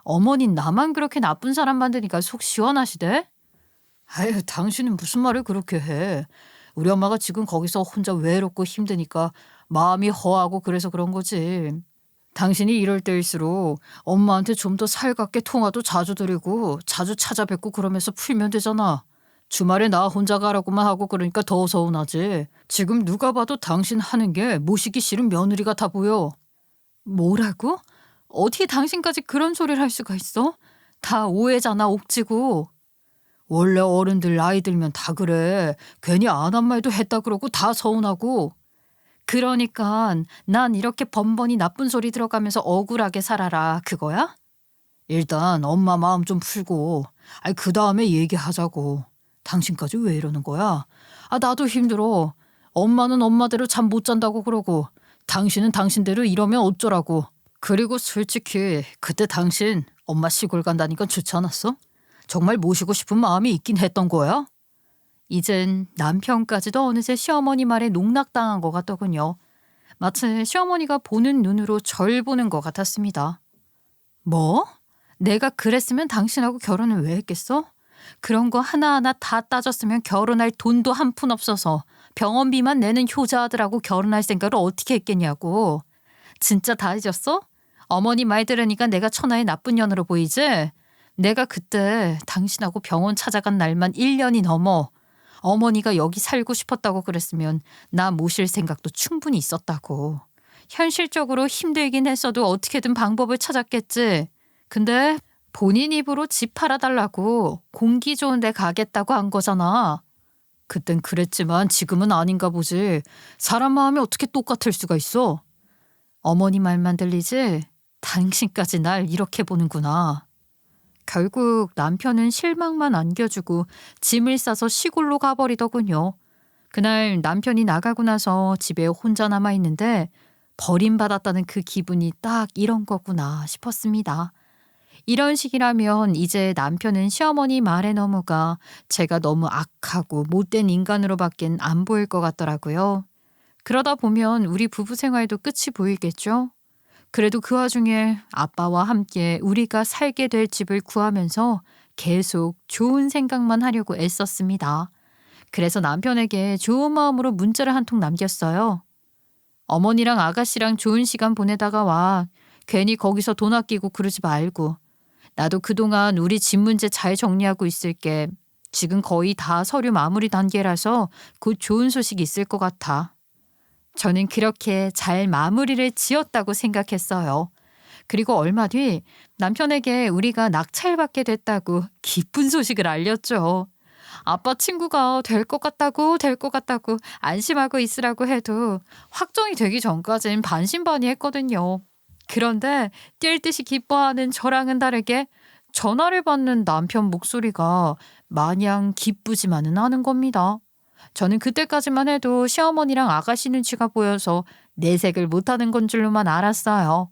어머닌 나만 그렇게 나쁜 사람 만드니까 속 시원하시대? 당신은 무슨 말을 그렇게 해. 우리 엄마가 지금 거기서 혼자 외롭고 힘드니까 마음이 허하고 그래서 그런 거지. 당신이 이럴 때일수록 엄마한테 좀 더 살갑게 통화도 자주 드리고 자주 찾아뵙고 그러면서 풀면 되잖아. 주말에 나 혼자 가라고만 하고 그러니까 더 서운하지. 지금 누가 봐도 당신 하는 게 모시기 싫은 며느리 같아 보여. 뭐라고? 어떻게 당신까지 그런 소리를 할 수가 있어? 다 오해잖아, 옥지고. 원래 어른들 나이 들면 다 그래. 괜히 안 한 말도 했다 그러고 다 서운하고. 그러니까 난 이렇게 번번이 나쁜 소리 들어가면서 억울하게 살아라 그거야? 일단 엄마 마음 좀 풀고 그 다음에 얘기하자고. 당신까지 왜 이러는 거야? 나도 힘들어. 엄마는 엄마대로 잠 못 잔다고 그러고 당신은 당신대로 이러면 어쩌라고. 그리고 솔직히 그때 당신 엄마 시골 간다니까 좋지 않았어? 정말 모시고 싶은 마음이 있긴 했던 거야? 이젠 남편까지도 어느새 시어머니 말에 농락당한 것 같더군요. 마치 시어머니가 보는 눈으로 절 보는 것 같았습니다. 뭐? 내가 그랬으면 당신하고 결혼을 왜 했겠어? 그런 거 하나하나 다 따졌으면 결혼할 돈도 한 푼 없어서 병원비만 내는 효자들하고 결혼할 생각을 어떻게 했겠냐고. 진짜 다 잊었어? 어머니 말 들으니까 내가 천하의 나쁜 년으로 보이지? 내가 그때 당신하고 병원 찾아간 날만 1년이 넘어. 어머니가 여기 살고 싶었다고 그랬으면 나 모실 생각도 충분히 있었다고. 현실적으로 힘들긴 했어도 어떻게든 방법을 찾았겠지. 근데 본인 입으로 집 팔아달라고 공기 좋은 데 가겠다고 한 거잖아. 그땐 그랬지만 지금은 아닌가 보지. 사람 마음이 어떻게 똑같을 수가 있어? 어머니 말만 들리지? 당신까지 날 이렇게 보는구나. 결국 남편은 실망만 안겨주고 짐을 싸서 시골로 가버리더군요. 그날 남편이 나가고 나서 집에 혼자 남아있는데 버림받았다는 그 기분이 딱 이런 거구나 싶었습니다. 이런 식이라면 이제 남편은 시어머니 말에 넘어가 제가 너무 악하고 못된 인간으로밖엔 안 보일 것 같더라고요. 그러다 보면 우리 부부 생활도 끝이 보이겠죠? 그래도 그 와중에 아빠와 함께 우리가 살게 될 집을 구하면서 계속 좋은 생각만 하려고 애썼습니다. 그래서 남편에게 좋은 마음으로 문자를 한 통 남겼어요. 어머니랑 아가씨랑 좋은 시간 보내다가 와. 괜히 거기서 돈 아끼고 그러지 말고. 나도 그동안 우리 집 문제 잘 정리하고 있을게. 지금 거의 다 서류 마무리 단계라서 곧 좋은 소식이 있을 것 같아. 저는 그렇게 잘 마무리를 지었다고 생각했어요. 그리고 얼마 뒤 남편에게 우리가 낙찰받게 됐다고 기쁜 소식을 알렸죠. 아빠 친구가 될 것 같다고 안심하고 있으라고 해도 확정이 되기 전까진 반신반의했거든요. 그런데 뛸 듯이 기뻐하는 저랑은 다르게 전화를 받는 남편 목소리가 마냥 기쁘지만은 않은 겁니다. 저는 그때까지만 해도 시어머니랑 아가씨 눈치가 보여서 내색을 못하는 건 줄로만 알았어요.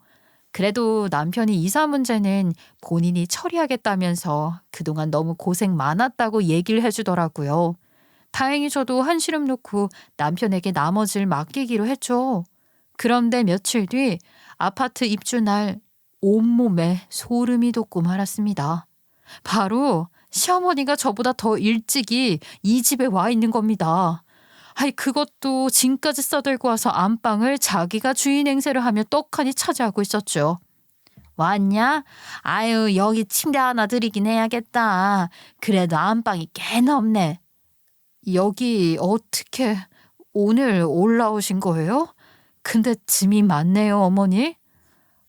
그래도 남편이 이사 문제는 본인이 처리하겠다면서 그동안 너무 고생 많았다고 얘기를 해주더라고요. 다행히 저도 한시름 놓고 남편에게 나머지를 맡기기로 했죠. 그런데 며칠 뒤 아파트 입주 날 온몸에 소름이 돋고 말았습니다. 바로 시어머니가 저보다 더 일찍이 이 집에 와 있는 겁니다. 아이 그것도 짐까지 싸들고 와서 안방을 자기가 주인 행세를 하며 떡하니 차지하고 있었죠. 왔냐? 아유 여기 침대 하나 드리긴 해야겠다. 그래도 안방이 꽤 넓네. 여기 어떻게 오늘 올라오신 거예요? 근데 짐이 많네요 어머니.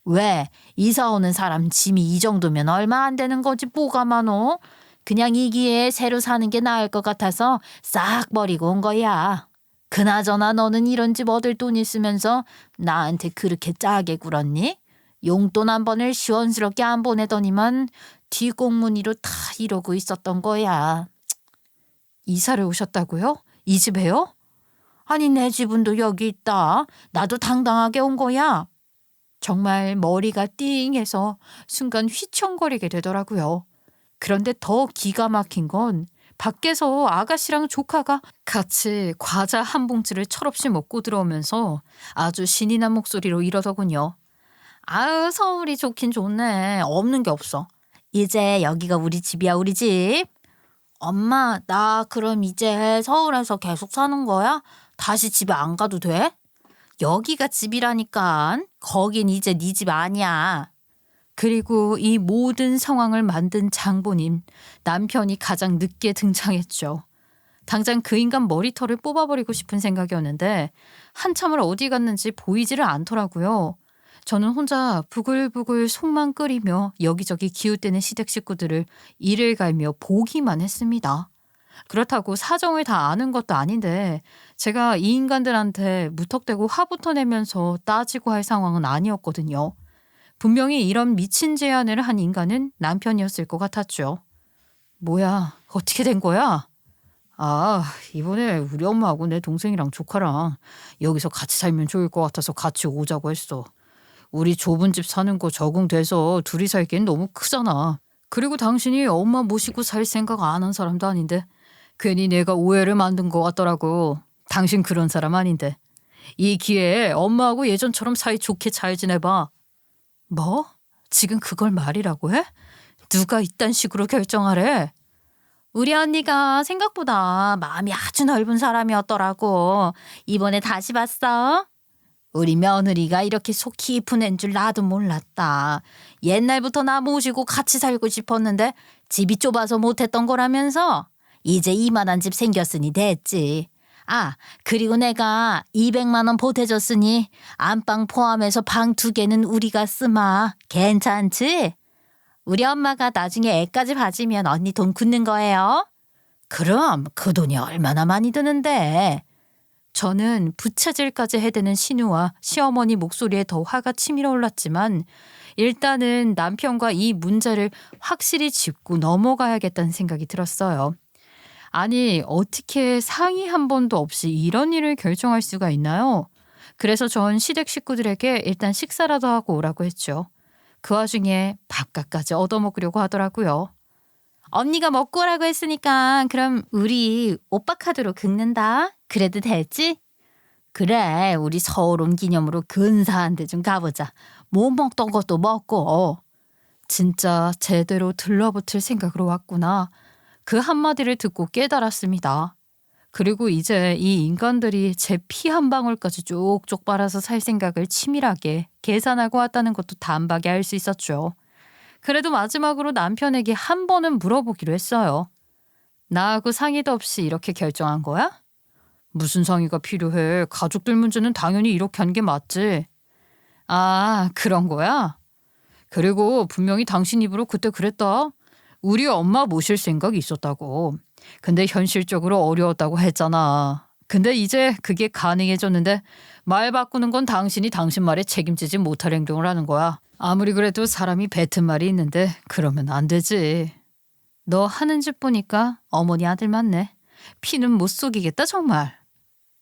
왜? 이사 오는 사람 짐이 이 정도면 얼마 안 되는 거지 뭐가 많어? 그냥 이 기회에 새로 사는 게 나을 것 같아서 싹 버리고 온 거야. 그나저나 너는 이런 집 얻을 돈 있으면서 나한테 그렇게 짜게 굴었니? 용돈 한 번을 시원스럽게 안 보내더니만 뒷공무니로 다 이러고 있었던 거야. 이사를 오셨다고요? 이 집에요? 아니 내 지분도 여기 있다. 나도 당당하게 온 거야. 정말 머리가 띵해서 순간 휘청거리게 되더라고요. 그런데 더 기가 막힌 건 밖에서 아가씨랑 조카가 같이 과자 한 봉지를 철없이 먹고 들어오면서 아주 신이 난 목소리로 이러더군요. 아유 서울이 좋긴 좋네. 없는 게 없어. 이제 여기가 우리 집이야 우리 집. 엄마 나 그럼 이제 서울에서 계속 사는 거야? 다시 집에 안 가도 돼? 여기가 집이라니까. 거긴 이제 네 집 아니야. 그리고 이 모든 상황을 만든 장보님, 남편이 가장 늦게 등장했죠. 당장 그 인간 머리털을 뽑아버리고 싶은 생각이었는데 한참을 어디 갔는지 보이지를 않더라고요. 저는 혼자 부글부글 속만 끓이며 여기저기 기웃대는 시댁 식구들을 이를 갈며 보기만 했습니다. 그렇다고 사정을 다 아는 것도 아닌데 제가 이 인간들한테 무턱대고 화부터 내면서 따지고 할 상황은 아니었거든요. 분명히 이런 미친 제안을 한 인간은 남편이었을 것 같았죠. 뭐야, 어떻게 된 거야? 아, 이번에 우리 엄마하고 내 동생이랑 조카랑 여기서 같이 살면 좋을 것 같아서 같이 오자고 했어. 우리 좁은 집 사는 거 적응돼서 둘이 살기엔 너무 크잖아. 그리고 당신이 엄마 모시고 살 생각 안 한 사람도 아닌데 괜히 내가 오해를 만든 것 같더라고. 당신 그런 사람 아닌데. 이 기회에 엄마하고 예전처럼 사이좋게 잘 지내봐. 뭐? 지금 그걸 말이라고 해? 누가 이딴 식으로 결정하래? 우리 언니가 생각보다 마음이 아주 넓은 사람이었더라고. 이번에 다시 봤어? 우리 며느리가 이렇게 속 깊은 애인 줄 나도 몰랐다. 옛날부터 나 모시고 같이 살고 싶었는데 집이 좁아서 못했던 거라면서 이제 이만한 집 생겼으니 됐지. 아, 그리고 내가 200만 원 보태줬으니 안방 포함해서 방 2개는 우리가 쓰마. 괜찮지? 우리 엄마가 나중에 애까지 봐주면 언니 돈 굳는 거예요. 그럼 그 돈이 얼마나 많이 드는데. 저는 부채질까지 해대는 신우와 시어머니 목소리에 더 화가 치밀어 올랐지만 일단은 남편과 이 문제를 확실히 짚고 넘어가야겠다는 생각이 들었어요. 아니, 어떻게 상의 한 번도 없이 이런 일을 결정할 수가 있나요? 그래서 전 시댁 식구들에게 일단 식사라도 하고 오라고 했죠. 그 와중에 밥값까지 얻어먹으려고 하더라고요. 언니가 먹고 오라고 했으니까 그럼 우리 오빠 카드로 긁는다. 그래도 되지? 그래, 우리 서울 온 기념으로 근사한 데 좀 가보자. 못 먹던 것도 먹고. 진짜 제대로 들러붙을 생각으로 왔구나. 그 한마디를 듣고 깨달았습니다. 그리고 이제 이 인간들이 제 피 한 방울까지 쪽쪽 빨아서 살 생각을 치밀하게 계산하고 왔다는 것도 단박에 알 수 있었죠. 그래도 마지막으로 남편에게 한 번은 물어보기로 했어요. 나하고 상의도 없이 이렇게 결정한 거야? 무슨 상의가 필요해? 가족들 문제는 당연히 이렇게 한 게 맞지. 아, 그런 거야? 그리고 분명히 당신 입으로 그때 그랬다. 우리 엄마 모실 생각이 있었다고. 근데 현실적으로 어려웠다고 했잖아. 근데 이제 그게 가능해졌는데 말 바꾸는 건 당신이 당신 말에 책임지지 못할 행동을 하는 거야. 아무리 그래도 사람이 뱉은 말이 있는데 그러면 안 되지. 너 하는 짓 보니까 어머니 아들 맞네. 피는 못 속이겠다 정말.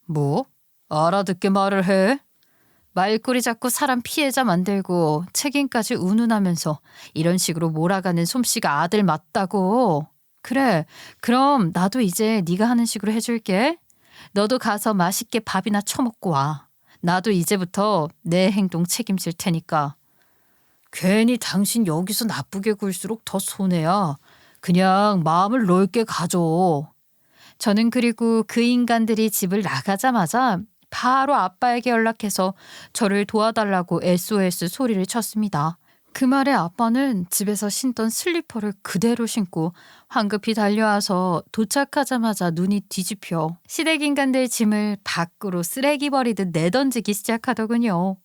뭐? 알아듣게 말을 해? 말꼬리 잡고 사람 피해자 만들고 책임까지 운운하면서 이런 식으로 몰아가는 솜씨가 아들 맞다고. 그래, 그럼 나도 이제 네가 하는 식으로 해줄게. 너도 가서 맛있게 밥이나 처먹고 와. 나도 이제부터 내 행동 책임질 테니까. 괜히 당신 여기서 나쁘게 굴수록 더 손해야. 그냥 마음을 넓게 가져. 저는 그리고 그 인간들이 집을 나가자마자 바로 아빠에게 연락해서 저를 도와달라고 SOS 소리를 쳤습니다. 그 말에 아빠는 집에서 신던 슬리퍼를 그대로 신고 황급히 달려와서 도착하자마자 눈이 뒤집혀 시댁 인간들 짐을 밖으로 쓰레기 버리듯 내던지기 시작하더군요.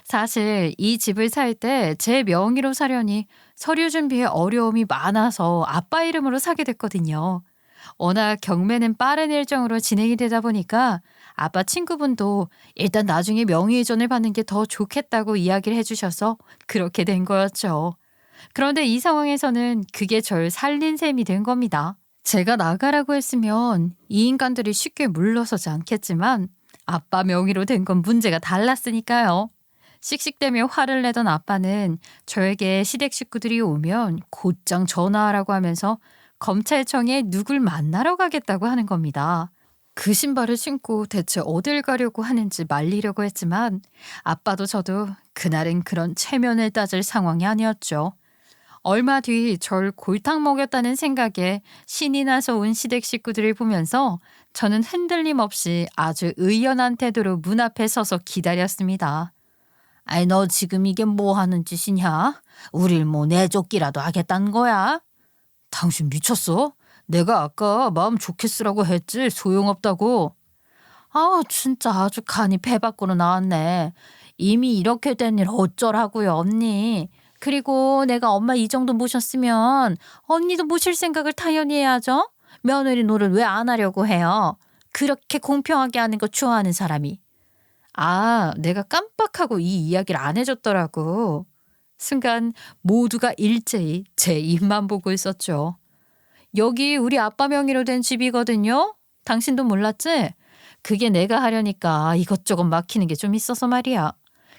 사실 이 집을 살 때 제 명의로 사려니 서류 준비에 어려움이 많아서 아빠 이름으로 사게 됐거든요. 워낙 경매는 빠른 일정으로 진행이 되다 보니까 아빠 친구분도 일단 나중에 명의 이전을 받는 게 더 좋겠다고 이야기를 해주셔서 그렇게 된 거였죠. 그런데 이 상황에서는 그게 절 살린 셈이 된 겁니다. 제가 나가라고 했으면 이 인간들이 쉽게 물러서지 않겠지만 아빠 명의로 된 건 문제가 달랐으니까요. 씩씩대며 화를 내던 아빠는 저에게 시댁 식구들이 오면 곧장 전화하라고 하면서 검찰청에 누굴 만나러 가겠다고 하는 겁니다. 그 신발을 신고 대체 어딜 가려고 하는지 말리려고 했지만 아빠도 저도 그날은 그런 체면을 따질 상황이 아니었죠. 얼마 뒤 절 골탕 먹였다는 생각에 신이 나서 온 시댁 식구들을 보면서 저는 흔들림 없이 아주 의연한 태도로 문 앞에 서서 기다렸습니다. 아이, 너 지금 이게 뭐 하는 짓이냐? 우릴 뭐 내쫓기라도 하겠다는 거야? 당신 미쳤어? 내가 아까 마음 좋게 쓰라고 했지 소용없다고. 아, 진짜 아주 간이 배 밖으로 나왔네. 이미 이렇게 된 일 어쩌라고요, 언니. 그리고 내가 엄마 이 정도 모셨으면 언니도 모실 생각을 당연히 해야죠. 며느리 노릇 왜 안 하려고 해요? 그렇게 공평하게 하는 거 좋아하는 사람이. 아, 내가 깜빡하고 이 이야기를 안 해줬더라고. 순간 모두가 일제히 제 입만 보고 있었죠. 여기 우리 아빠 명의로 된 집이거든요. 당신도 몰랐지? 그게 내가 하려니까 이것저것 막히는 게 좀 있어서 말이야.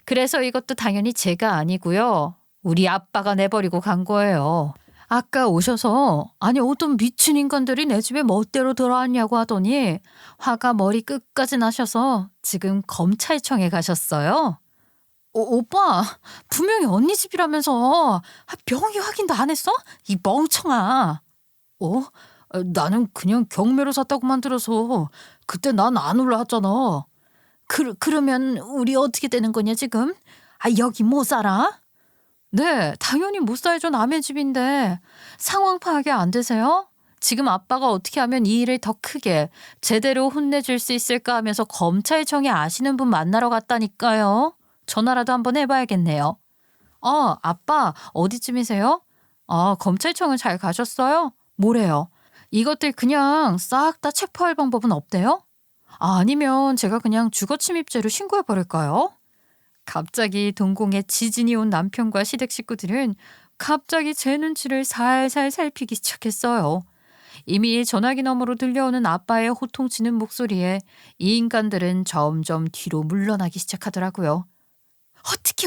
그래서 이것도 당연히 제가 아니고요. 우리 아빠가 내버리고 간 거예요. 아까 오셔서 아니 어떤 미친 인간들이 내 집에 멋대로 들어왔냐고 하더니 화가 머리 끝까지 나셔서 지금 검찰청에 가셨어요. 오빠 분명히 언니 집이라면서 명의 확인도 안 했어? 이 멍청아. 어? 나는 그냥 경매로 샀다고만 들어서 그때 난 안 올라왔잖아. 그러면 우리 어떻게 되는 거냐 지금? 여기 못 살아? 네, 당연히 못 살죠. 남의 집인데. 상황 파악이 안 되세요? 지금 아빠가 어떻게 하면 이 일을 더 크게 제대로 혼내줄 수 있을까 하면서 검찰청에 아시는 분 만나러 갔다니까요. 전화라도 한번 해봐야겠네요. 아빠 어디쯤이세요? 검찰청을 잘 가셨어요? 뭐래요? 이것들 그냥 싹 다 체포할 방법은 없대요? 아니면 제가 그냥 주거침입죄로 신고해버릴까요? 갑자기 동공에 지진이 온 남편과 시댁 식구들은 갑자기 제 눈치를 살살 살피기 시작했어요. 이미 전화기 너머로 들려오는 아빠의 호통치는 목소리에 이 인간들은 점점 뒤로 물러나기 시작하더라고요.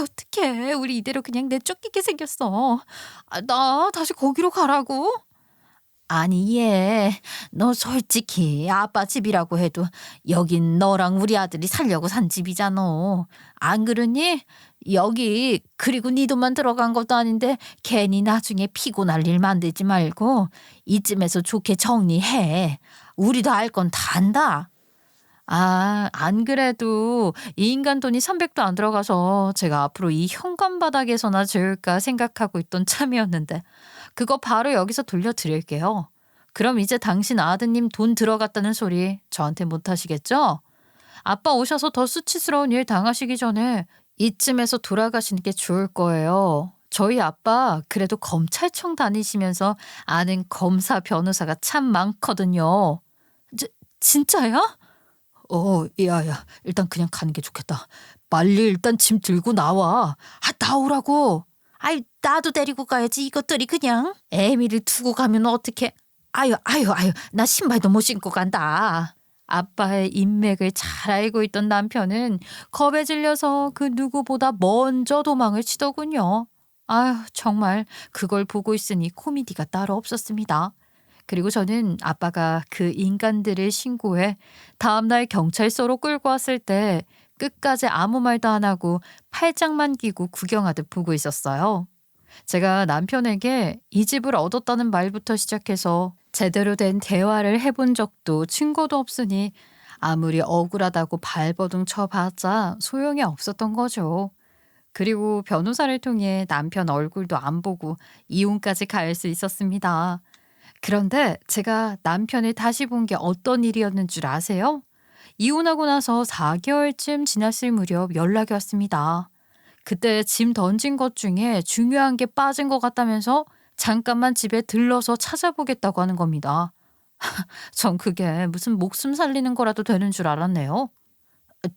어떡해. 우리 이대로 그냥 내쫓기게 생겼어. 나 다시 거기로 가라고? 아니 얘, 너 솔직히 아빠 집이라고 해도 여긴 너랑 우리 아들이 살려고 산 집이잖아. 안 그러니? 여기 그리고 네 돈만 들어간 것도 아닌데 괜히 나중에 피곤할 일 만들지 말고 이쯤에서 좋게 정리해. 우리도 알 건 다 안다. 안 그래도 이 인간 돈이 300도 안 들어가서 제가 앞으로 이 현관바닥에서나 지을까 생각하고 있던 참이었는데 그거 바로 여기서 돌려드릴게요. 그럼 이제 당신 아드님 돈 들어갔다는 소리 저한테 못 하시겠죠? 아빠 오셔서 더 수치스러운 일 당하시기 전에 이쯤에서 돌아가시는 게 좋을 거예요. 저희 아빠 그래도 검찰청 다니시면서 아는 검사 변호사가 참 많거든요. 진짜야? 야야, 일단 그냥 가는 게 좋겠다. 빨리 일단 짐 들고 나와. 나오라고. 나도 데리고 가야지. 이것들이 그냥 애미를 두고 가면 어떡해. 아유, 나 신발도 못 신고 간다. 아빠의 인맥을 잘 알고 있던 남편은 겁에 질려서 그 누구보다 먼저 도망을 치더군요. 정말 그걸 보고 있으니 코미디가 따로 없었습니다. 그리고 저는 아빠가 그 인간들을 신고해 다음날 경찰서로 끌고 왔을 때 끝까지 아무 말도 안 하고 팔짱만 끼고 구경하듯 보고 있었어요. 제가 남편에게 이 집을 얻었다는 말부터 시작해서 제대로 된 대화를 해본 적도 증거도 없으니 아무리 억울하다고 발버둥 쳐봤자 소용이 없었던 거죠. 그리고 변호사를 통해 남편 얼굴도 안 보고 이혼까지 갈 수 있었습니다. 그런데 제가 남편을 다시 본 게 어떤 일이었는 줄 아세요? 이혼하고 나서 4개월쯤 지났을 무렵 연락이 왔습니다. 그때 짐 던진 것 중에 중요한 게 빠진 것 같다면서 잠깐만 집에 들러서 찾아보겠다고 하는 겁니다. 전 그게 무슨 목숨 살리는 거라도 되는 줄 알았네요.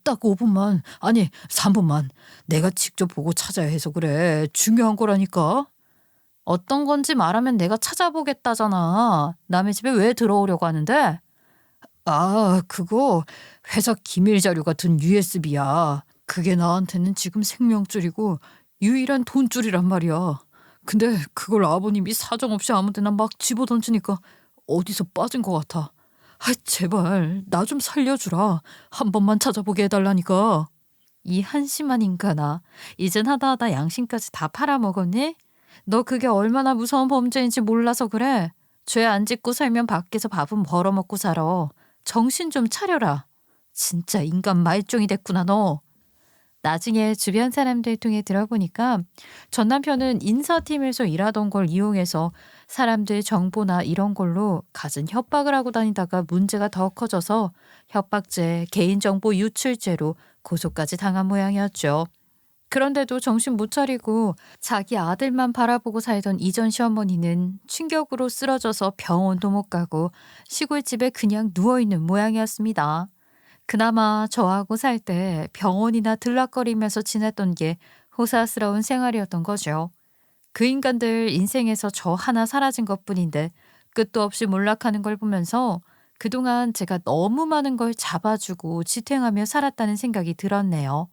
딱 5분만, 아니 3분만. 내가 직접 보고 찾아야 해서 그래. 중요한 거라니까. 어떤 건지 말하면 내가 찾아보겠다잖아. 남의 집에 왜 들어오려고 하는데? 그거 회사 기밀 자료가 든 USB야. 그게 나한테는 지금 생명줄이고 유일한 돈줄이란 말이야. 근데 그걸 아버님이 사정없이 아무데나 막 집어던지니까 어디서 빠진 것 같아. 제발 나 좀 살려주라. 한 번만 찾아보게 해달라니까. 이 한심한 인간아. 이젠 하다하다 양심까지 다 팔아먹었니? 너 그게 얼마나 무서운 범죄인지 몰라서 그래. 죄 안 짓고 살면 밖에서 밥은 벌어먹고 살아. 정신 좀 차려라. 진짜 인간 말종이 됐구나 너. 나중에 주변 사람들 통해 들어보니까 전 남편은 인사팀에서 일하던 걸 이용해서 사람들 정보나 이런 걸로 갖은 협박을 하고 다니다가 문제가 더 커져서 협박죄, 개인정보 유출죄로 고소까지 당한 모양이었죠. 그런데도 정신 못 차리고 자기 아들만 바라보고 살던 이전 시어머니는 충격으로 쓰러져서 병원도 못 가고 시골집에 그냥 누워있는 모양이었습니다. 그나마 저하고 살 때 병원이나 들락거리면서 지냈던 게 호사스러운 생활이었던 거죠. 그 인간들 인생에서 저 하나 사라진 것뿐인데 끝도 없이 몰락하는 걸 보면서 그동안 제가 너무 많은 걸 잡아주고 지탱하며 살았다는 생각이 들었네요.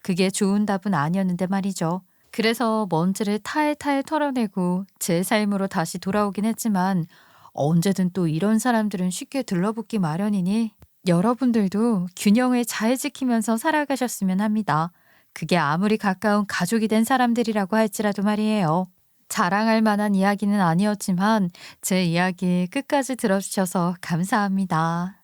그게 좋은 답은 아니었는데 말이죠. 그래서 먼지를 탈탈 털어내고 제 삶으로 다시 돌아오긴 했지만 언제든 또 이런 사람들은 쉽게 들러붙기 마련이니 여러분들도 균형을 잘 지키면서 살아가셨으면 합니다. 그게 아무리 가까운 가족이 된 사람들이라고 할지라도 말이에요. 자랑할 만한 이야기는 아니었지만 제 이야기 끝까지 들어주셔서 감사합니다.